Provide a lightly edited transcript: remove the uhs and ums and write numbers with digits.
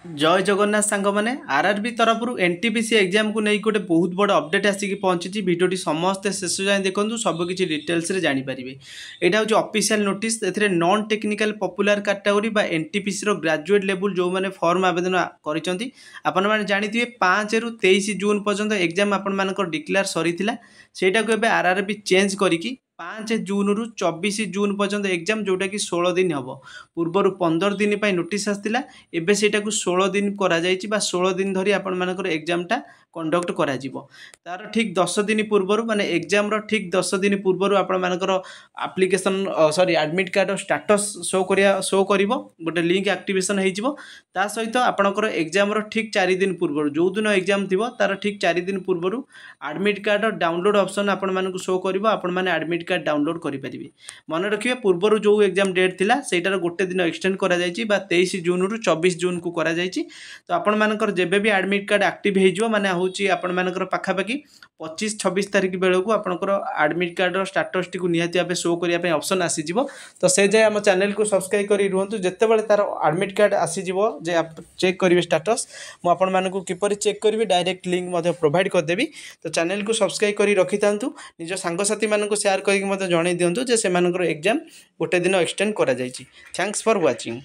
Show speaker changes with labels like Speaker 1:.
Speaker 1: जय जगन्नाथ सांग मैंने आरआरबी तरफ एनटीपीसी एग्जाम को नहीं गोटे बहुत बड़ अपडेट आसिक पहुंची भिडियोटी समस्ते शेष जाए देखूँ सबकि डिटेल्स जानीपर यहाँ हूँ official notice a non technical popular category बा एनटीपीसी ग्रेजुएट लेवल जो मैंने फॉर्म आवेदन कर जानी 5 रु 23 जून पर्यंत एग्जाम आपण डिक्लेयर सरी से आरआरबी चेंज करके 5 जून रु 24 जून पर्यंत एग्जाम जोटा कि 16 दिन हम पूर्वर 15 दिन नोटिस आसाला एबे सेटा को 16 दिन करा जायछि बा 16 दिन धरी आपण मानकर एग्जामटा कंडक्ट करा जिवो तार ठीक 10 दिन पूर्वर माने एग्जाम रो ठीक 10 दिन पूर्वर आपण मानकर एप्लिकेशन सॉरी एडमिट कार्ड स्टेटस शो करिवो गोटे लिंक एक्टिवेशन होई जिवो ता सहित आपणकर एग्जाम रो ठीक 4 दिन पूर्वर जो दिन एग्जाम थिवो तार ठीक 4 दिन पूर्वर एडमिट कार्ड डाउनलोड ऑप्शन आपण मानकु शो करिवो आपण माने एडमिट कार्ड डाउनलोड करि परिबे मन रखिए पूर्वर जो एग्जाम डेट थिला सेटार गोटे दिन एक्सटेंड करा जायछि बा 23 जून रु 24 जून को करा जायछि तो आपण मानकर जेबे भी एडमिट कार्ड एक्टिव हे जिवो माने होची आपण मानकर पाखापाखि 25-26 तारिख बेलू को आपंकर एडमिट कार्ड स्टेटस टी निहाती भाव शो करने ऑप्शन आसीज तो से जाए आम चैनल को सब्सक्राइब कर रुहतु जितेबाला तार एडमिट कार्ड आसीज जे आप चेक करेंगे स्टेटस मुझे किपर चेक करी डायरेक्ट लिंक प्रोवाइड करदेवी तो चैनल को सब्सक्राइब कर रखी था निज सांगसाथी मानक शेयर करके जन दिंतु जे से एग्जाम गोटे दिन एक्सटेंड करा जायछि। Thanks for watching.